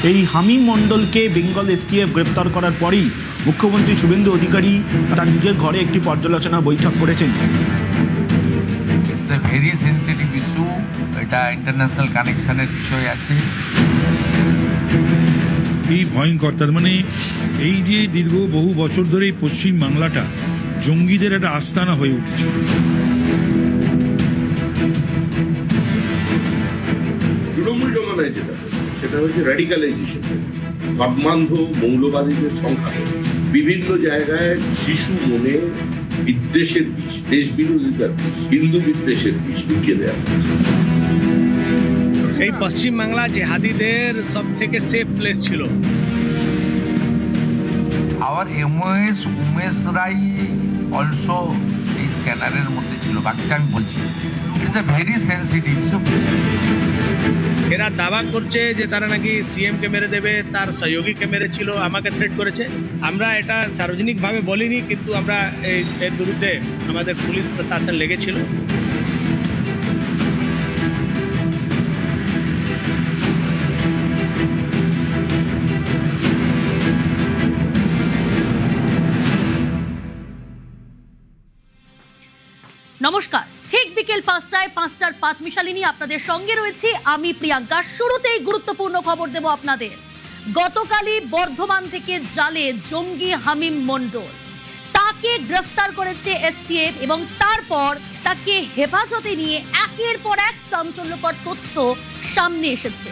এই হামিম মণ্ডলকে বেঙ্গল এসটিএফ গ্রেপ্তার করার পরেই মুখ্যমন্ত্রী শুভেন্দু অধিকারী তার নিজের ঘরে একটি পর্যালোচনা বৈঠক করেছেন। It's a very sensitive issue, এটা ইন্টারন্যাশনাল কানেকশনের বিষয় আছে। এই ভয়ঙ্কর, তার মানে এই যে দীর্ঘ বহু বছর ধরে এই পশ্চিম বাংলাটা জঙ্গিদের একটা আস্তানা হয়ে উঠেছে। তৃণমূল জমানায় যেটা সেটা হচ্ছে র্যাডিক্যালাইজেশন, ধর্মান্ধ মৌলবাদীদের সংখ্যা বিভিন্ন জায়গায় শিশু মনে বিদ্বেষের বিষ, দেশ বিরোধিতার বিষ, হিন্দু বিদ্বেষের বিষ ঢুকিয়ে দেওয়া। এই পশ্চিম বাংলা জেহাদিদের সব থেকে সেফ প্লেস ছিল। আওয়ার এমওএস উমেশ রায় অলসো এই স্ক্যানারের মধ্যে ছিল, বাকিটা আমি বলছি। It's a very sensitive issue. এরা দাবা করছে যে তারা নাকি সিএমকে মেরে দেবে, তার সহযোগীকে মেরেছিল, আমাকে থ্রেট করেছে। আমরা এটা সার্বজনিকভাবে বলিনি, কিন্তু আমরা এর বিরুদ্ধে আমাদের পুলিশ প্রশাসন লেগেছিল। নমস্কার, ঠিক বিকেল 5টায় 5টার 5 মিশালি নিয়ে আপনাদের সঙ্গে রয়েছি আমি প্রিয়াঙ্কা। শুরুতেই গুরুত্বপূর্ণ খবর দেব আপনাদের। গতকালই বর্ধমান থেকে জালে জঙ্গি হামিম মণ্ডল, তাকে গ্রেফতার করেছে এসটিএফ এবং তারপর তাকে হেফাজতে নিয়ে একের পর এক চাঞ্চল্যকর তথ্য সামনে এসেছে।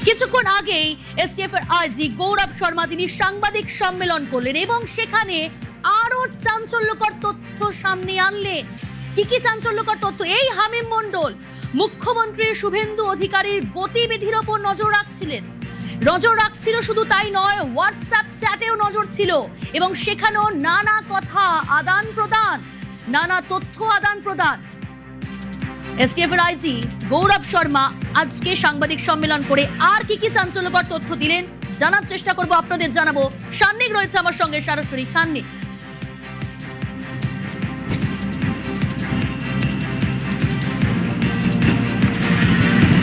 কিছুক্ষণ আগেই এসটিএফ এর আইজি গৌরব শর্মা তিনি সাংবাদিক সম্মেলন করলেন এবং সেখানে আরো চাঞ্চল্যকর তথ্য সামনে আনলেন। কি চাঞ্চল্যকর তথ্য? এই হামিম মণ্ডল মুখ্যমন্ত্রী শুভেন্দু অধিকারীর গতিবিধির ওপর নজর রাখছিল। শুধু তাই নয়, হোয়াটসঅ্যাপ চ্যাটেও নজর ছিল এবং সেখানেও নানা কথা আদান প্রদান, নানা তথ্য আদান প্রদান। এসটিএফ এর আইজি গৌরব শর্মা আজকে সাংবাদিক সম্মেলন করে আর কি চাঞ্চল্যকর তথ্য দিলেন জানার চেষ্টা করব, আপনাদের জানাবো। সান্নিক রয়েছে আমার সঙ্গে সরাসরি। সান্নিক,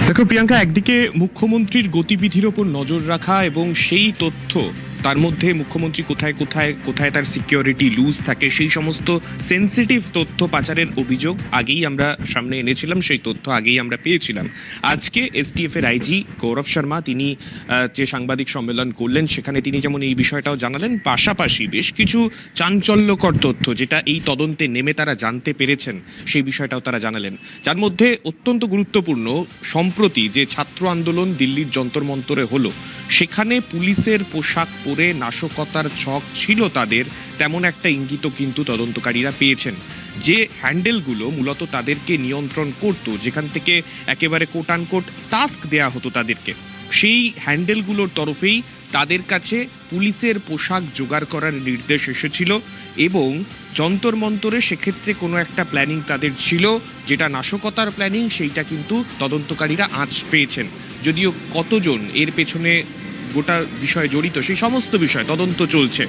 দেখো প্রিয়াঙ্কা, একদিকে মুখ্যমন্ত্রীর গতিবিধির ওপর নজর রাখা এবং সেই তথ্য, তার মধ্যে মুখ্যমন্ত্রী কোথায় তার সিকিউরিটি লুজ থাকে, সেই সমস্ত সেন্সিটিভ তথ্য পাচারের অভিযোগ আগেই আমরা সামনে এনেছিলাম, সেই তথ্য আগেই আমরা পেয়েছিলাম। আজকে এসটিএফ এর আইজি গৌরব শর্মা তিনি যে সাংবাদিক সম্মেলন করলেন সেখানে তিনি যেমন এই বিষয়টাও জানালেন, পাশাপাশি বেশ কিছু চাঞ্চল্যকর তথ্য যেটা এই তদন্তে নেমে তারা জানতে পেরেছেন সেই বিষয়টাও তারা জানালেন। যার মধ্যে অত্যন্ত গুরুত্বপূর্ণ, সম্প্রতি যে ছাত্র আন্দোলন দিল্লির যন্তর মন্তরে হলো, সেখানে পুলিশের পোশাক পরে নাশকতার ছক ছিল তাদের, তেমন একটা ইঙ্গিতও কিন্তু তদন্তকারীরা পেয়েছেন। যে হ্যান্ডেলগুলো মূলত তাদেরকে নিয়ন্ত্রণ করত, যেখান থেকে একেবারে কোট আনকোট টাস্ক দেয়া হতো তাদেরকে, সেই হ্যান্ডেলগুলোর তরফেই তাদের কাছে পুলিশের পোশাক জোগাড় করার নির্দেশ এসেছিল এবং যন্তর মন্তরে সেক্ষেত্রে কোনো একটা প্ল্যানিং তাদের ছিল, যেটা নাশকতার প্ল্যানিং, সেইটা কিন্তু তদন্তকারীরা আঁচ পেয়েছেন। যদিও কতজন এর পেছনে গোটা বিষয় জড়িত সেই সমস্ত বিষয় তদন্ত চলছে।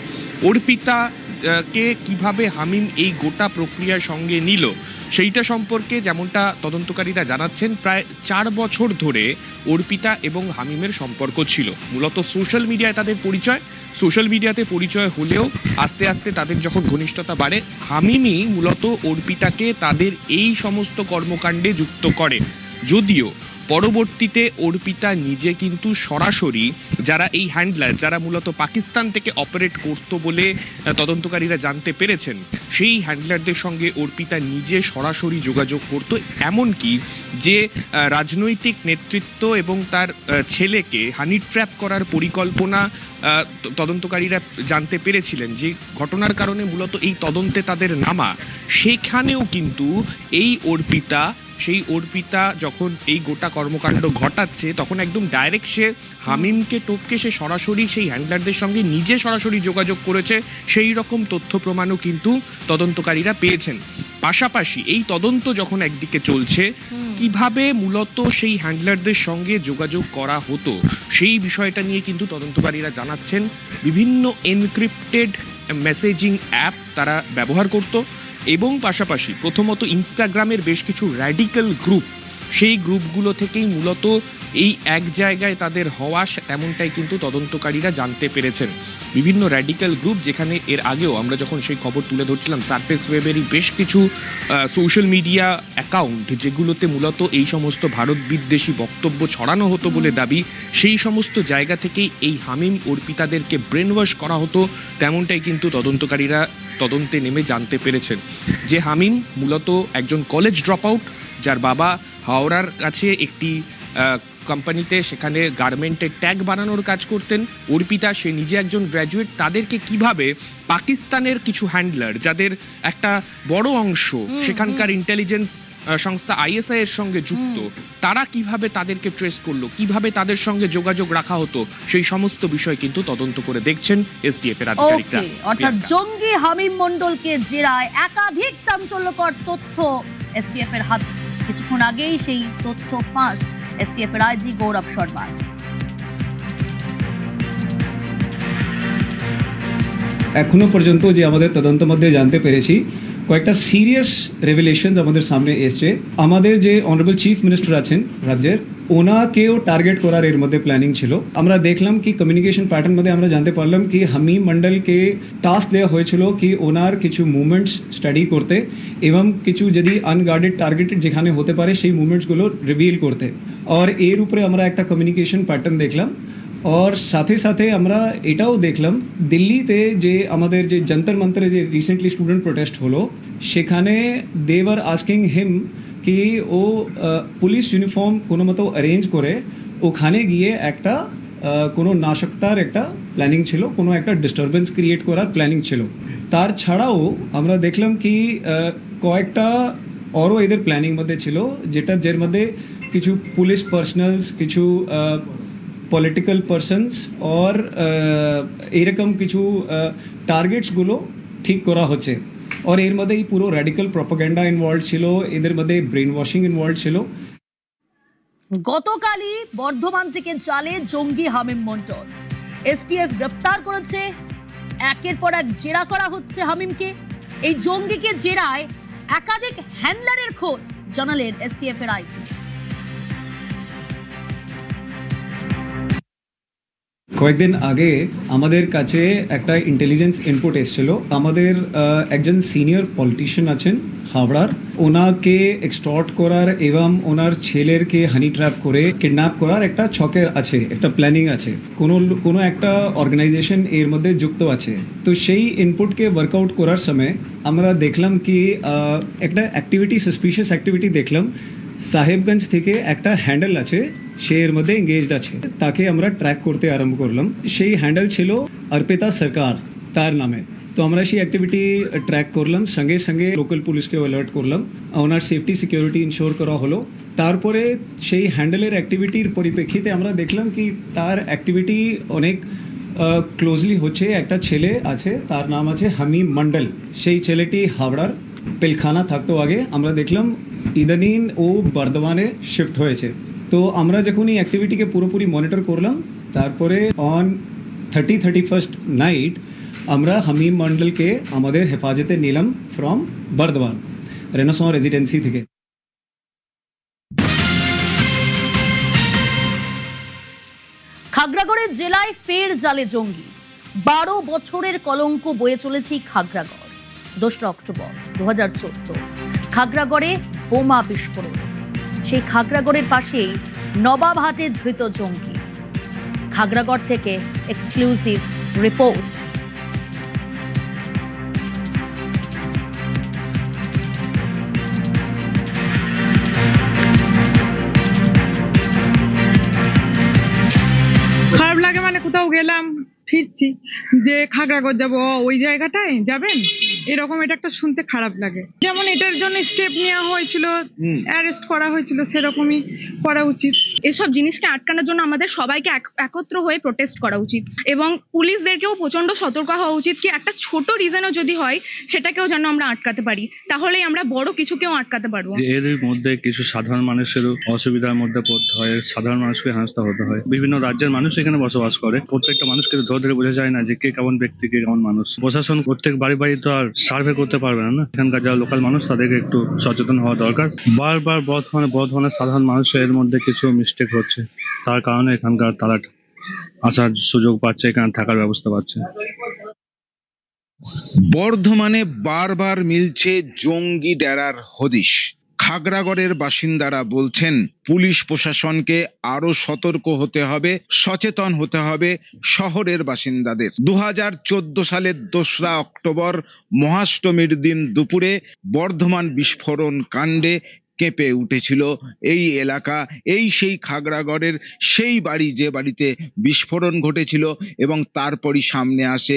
অর্পিতাকে কিভাবে হামিম এই গোটা প্রক্রিয়ার সঙ্গে নিল সেইটা সম্পর্কে যেমনটা তদন্তকারীরা জানাচ্ছেন, প্রায় 4 বছর ধরে অর্পিতা এবং হামিমের সম্পর্ক ছিল। মূলত সোশ্যাল মিডিয়ায় তাদের পরিচয়, সোশ্যাল মিডিয়াতে পরিচয় হলেও আস্তে আস্তে তাদের যখন ঘনিষ্ঠতা বাড়ে, হামিমই মূলত অর্পিতাকে তাদের এই সমস্ত কর্মকাণ্ডে যুক্ত করে। যদিও পরবর্তীতে অর্পিতা নিজে কিন্তু সরাসরি যারা এই হ্যান্ডলার, যারা মূলত পাকিস্তান থেকে অপারেট করত বলে তদন্তকারীরা জানতে পেরেছেন, সেই হ্যান্ডলারদের সঙ্গে অর্পিতা নিজে সরাসরি যোগাযোগ করত। এমনকি যে রাজনৈতিক নেতৃত্ব এবং তার ছেলেকে হানি ট্র্যাপ করার পরিকল্পনা তদন্তকারীরা জানতে পেরেছিলেন, যে ঘটনার কারণে মূলত এই তদন্তে তাদের নামা, সেখানেও কিন্তু এই অর্পিতা যখন এই গোটা কর্মকাণ্ড ঘটাচ্ছে তখন একদম ডাইরেক্ট সে হামিমকে টপকে সে সরাসরি সেই হ্যান্ডলারদের সঙ্গে নিজে সরাসরি যোগাযোগ করেছে, সেই রকম তথ্য প্রমাণও কিন্তু তদন্তকারীরা পেয়েছেন। পাশাপাশি এই তদন্ত যখন একদিকে চলছে, কিভাবে মূলত সেই হ্যান্ডলারদের সঙ্গে যোগাযোগ করা হতো সেই বিষয়টা নিয়ে কিন্তু তদন্তকারীরা জানাচ্ছেন। বিভিন্ন এনক্রিপ্টেড মেসেজিং অ্যাপ তারা ব্যবহার করত এবং পাশাপাশি প্রথমত ইনস্টাগ্রামের বেশ কিছু র্যাডিক্যাল গ্রুপ, সেই গ্রুপগুলো থেকেই মূলত এই এক জায়গায় তাদের হওয়া তেমনটাই কিন্তু তদন্তকারীরা জানতে পেরেছেন। বিভিন্ন র্যাডিক্যাল গ্রুপ, যেখানে এর আগেও আমরা যখন সেই খবর তুলে ধরছিলাম, সারফেস ওয়েবেরই বেশ কিছু সোশ্যাল মিডিয়া অ্যাকাউন্ট যেগুলোতে মূলত এই সমস্ত ভারত বিদ্বেষী বক্তব্য ছড়ানো হতো বলে দাবি, সেই সমস্ত জায়গা থেকেই এই হামিম অর্পিতাদেরকে ব্রেন ওয়াশ করা হতো, তেমনটাই কিন্তু তদন্তকারীরা তদন্তে নেমে জানতে পেরেছেন। যে হামিম মূলত একজন কলেজ ড্রপ আউট, যার বাবা হাওড়ার কাছে একটি কোম্পানিতে সেখানে গার্মেন্টের ট্যাগ বানানোর কাজ করতেন। অর্পিতা সে নিজে একজন গ্র্যাজুয়েট। তাদেরকে কিভাবে পাকিস্তানের কিছু হ্যান্ডলার, যাদের একটা বড় অংশ সেখানকার ইন্টেলিজেন্স সংস্থা আইএসআই এর সঙ্গে যুক্ত, তারা কিভাবে তাদেরকে ট্রেস করলো, কিভাবে তাদের সঙ্গে যোগাযোগ রাখা হতো, সেই সমস্ত বিষয় কিন্তু তদন্ত করে দেখছেন এসটিএফ এর আধিকারিকরা। অর্থাৎ জঙ্গি হামিম মণ্ডলকে জেরায় একাধিক চাঞ্চল্যকর তথ্য এসটিএফ এর হাতে। কিছুক্ষণ আগেই সেই তথ্য ফাঁস এসটিএফ এর আইজি গৌরব শর্মা। এখনো পর্যন্ত যে আমাদের তদন্ত মধ্যে জানতে পেরেছি, কয়েকটা সিরিয়াস রেভেলেশনস আমাদের সামনে এসছে। আমাদের যে অনারেবল চিফ মিনিস্টার আছেন রাজ্যের, ওনাকেও টার্গেট করার এর মধ্যে প্ল্যানিং ছিল। আমরা দেখলাম কি কমিউনিকেশন প্যাটার্ন মধ্যে আমরা জানতে পারলাম কি হামিম মন্ডলকে টাস্ক দেওয়া হয়েছিল কি ওনার কিছু মুভমেন্টস স্টাডি করতে এবং কিছু যদি আনগার্ডেড টার্গেটেড যেখানে হতে পারে সেই মুভমেন্টসগুলো রিভিল করতে। আর এর উপরে আমরা একটা কমিউনিকেশন প্যাটার্ন দেখলাম। और साथे साथे আমরা এটাও দেখলাম দিল্লিতে যে আমাদের যে যন্তর মন্তরে যে রিসেন্টলি স্টুডেন্ট প্রোটেস্ট হলো, সেখানে দে ওয়ার আস্কিং হিম কি ও পুলিশ ইউনিফর্ম কোনো মতো অ্যারেঞ্জ করে ওখানে গিয়ে একটা কোনো নাশকতার একটা প্ল্যানিং ছিল, কোনো একটা ডিস্টারবেন্স ক্রিয়েট করার প্ল্যানিং ছিল। তার ছাড়াও আমরা দেখলাম কি কয়েকটা আরও এদের প্ল্যানিং মধ্যে ছিল, যের মধ্যে কিছু পুলিশ পার্সোনালস, কিছু পলিটিক্যাল পার্সনস और এরকম কিছু টার্গেটসগুলো ঠিক করা হচ্ছে। আর এর মধ্যে এই পুরো র্যাডিক্যাল প্রপাগান্ডা ইনভলভ ছিল, এদের মধ্যে ব্রেন ওয়াশিং ইনভলভ ছিল। গতকালই বর্ধমান থেকে জালে জঙ্গি হামিম মণ্ডল। এসটিএফ গ্রেপ্তার করেছে, একের পর এক জেরা করা হচ্ছে হামিমকে। এই জঙ্গিকে জেরায় একাধিক হ্যান্ডলারের খোঁজ জানালেন এসটিএফ এর আইজি। কয়েকদিন আগে আমাদের কাছে একটা ইন্টেলিজেন্স ইনপুট এসেছিল। আমাদের একজন সিনিয়র পলিটিশিয়ান আছেন হাওড়ার, ওনাকে এক্সটর্ট করার এবং ওনার ছেলেরকে হানি ট্র্যাপ করে কিডন্যাপ করার একটা ছকের আছে, একটা প্ল্যানিং আছে, কোনো একটা অর্গানাইজেশন এর মধ্যে যুক্ত আছে। তো সেই ইনপুটকে ওয়ার্কআউট করার সময় আমরা দেখলাম কি একটা অ্যাক্টিভিটি, সাসপিশিয়াস অ্যাক্টিভিটি দেখলাম। সাহেবগঞ্জ থেকে একটা হ্যান্ডেল আছে, সে এর মধ্যে এঙ্গেজড আছে, তাকে আমরা ট্র্যাক করতে আরম্ভ করলাম। সেই হ্যান্ডেল ছিল অর্পিতা সরকার তার নামে। তো আমরা সেই অ্যাক্টিভিটি ট্র্যাক করলাম, সঙ্গে সঙ্গে লোকাল পুলিশকে অ্যালার্ট করলাম, ওনার সেফটি সিকিউরিটি ইনশোর করা হলো। তারপরে সেই হ্যান্ডেলের অ্যাক্টিভিটির পরিপ্রেক্ষিতে আমরা দেখলাম কি তার অ্যাক্টিভিটি অনেক ক্লোজলি হচ্ছে। একটা ছেলে আছে, তার নাম আছে হামিম মন্ডল। সেই ছেলেটি হাওড়ার পিলখানা থাকতো আগে। আমরা দেখলাম ইদানিং ও বর্ধমানে শিফট হয়েছে। তো আমরা যখন এই অ্যাক্টিভিটিকে পুরোপুরি মনিটর করলাম, তারপরে অন 31st নাইট আমরা হামিম মন্ডলকে আমাদের হেফাজতে নিলাম ফ্রম বর্ধমান রেনেসাঁ রেজিডেন্সি থেকে। খাগড়াগড়ের জেলায় ফের জালে জঙ্গি। 12 বছরের কলঙ্ক বয়ে চলেছে খাগড়াগড়। 2 অক্টোবর 2014 খাগড়াগড়ে বোমা বিস্ফোরণ। সেই খাগড়াগড়ের পাশেই নবাবহাটে ধৃত জঙ্গি। খাগড়াগড় থেকে এক্সক্লুসিভ রিপোর্ট। খারাপ লাগে মানে কোথাও গেলাম, ফিরছি যে খাগড়াগড় যাবো, ওই জায়গাটায় যাবেন, এরকম এটা একটা শুনতে খারাপ লাগে। যেমন এটার জন্য স্টেপ নেওয়া হয়েছিল, অ্যারেস্ট করা হয়েছিল, সেরকমই করা উচিত। এসব জিনিসকে আটকানোর জন্য আমাদের সবাইকে একত্র হয়ে প্রোটেস্ট করা উচিত এবং পুলিশদেরকেও প্রচন্ড সতর্ক হওয়া উচিত কি একটা ছোট রিজনও যদি হয় সেটাকেও যেন আমরা আটকাতে পারি, তাহলেই আমরা বড় কিছুকেও আটকাতে পারবো। এর মধ্যে কিছু সাধারণ মানুষেরও অসুবিধার মধ্যে পড়তে হয়, সাধারণ মানুষকে হেনস্থা হতে হয়। বিভিন্ন রাজ্যের মানুষ এখানে বসবাস করে, প্রত্যেকটা মানুষকে ধরে ধরে বোঝা যায় না যে কে কেমন ব্যক্তি, কে কেমন মানুষ। প্রশাসন প্রত্যেক বাড়ি বাড়ি তো আর সার্ভে করতে পারবে না। এখানকার যারা লোকাল মানুষ তাদেরকে একটু সচেতন হওয়া দরকার। বারবার বর্ধমানের সাধারণ মানুষের মধ্যে কিছু মিস্টেক হচ্ছে, তার কারণে এখানকার তারা আসার সুযোগ পাচ্ছে, এখানে থাকার ব্যবস্থা পাচ্ছে। বর্ধমানে বারবার মিলছে জঙ্গি ডেরার হদিশ। খাগড়াগড়ের বাসিন্দারা বলছেন পুলিশ প্রশাসনকে আরো সতর্ক হতে হবে, সচেতন হতে হবে শহরের বাসিন্দাদের। 2014 সালের 2রা অক্টোবর মহাষ্টমীর দিন দুপুরে বর্ধমান বিস্ফোরণ কাণ্ডে কেঁপে উঠেছিল এই এলাকা। এই সেই খাগড়াগড়ের সেই বাড়ি যে বাড়িতে বিস্ফোরণ ঘটেছিল এবং তারপরই সামনে আসে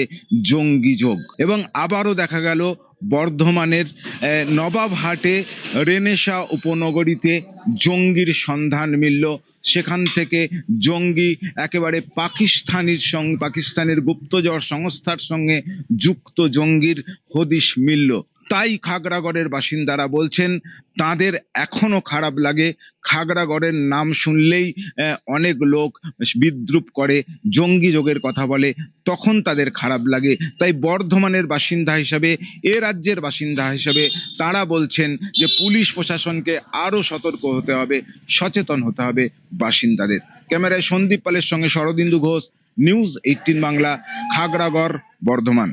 জঙ্গি যোগ। এবং আবারও দেখা গেল বর্ধমানের নবাবহাটে রেনেসা উপনগরীতে জঙ্গির সন্ধান মিলল। সেখান থেকে জঙ্গি একেবারে পাকিস্তানের গুপ্তচর সংস্থার সঙ্গে যুক্ত জঙ্গির হদিশ মিলল। তাই খাগড়াগড়ের বাসিন্দারা বলছেন তাদের এখনো খারাপ লাগে। খাগড়াগড়ের নাম শুনলেই অনেক লোক বিদ্রুপ করে, জঙ্গি যোগের কথা বলে, তখন তাদের খারাপ লাগে। তাই বর্ধমানের বাসিন্দা হিসাবে, এ রাজ্যের বাসিন্দা হিসাবে তারা বলছেন যে পুলিশ প্রশাসনকে আরো সতর্ক হতে হবে, সচেতন হতে হবে বাসিন্দাদের। ক্যামেরায় সন্দীপ পালের সঙ্গে শরদিন্দু ঘোষ, নিউজ 18 বাংলা, খাগড়াগড়, বর্ধমান।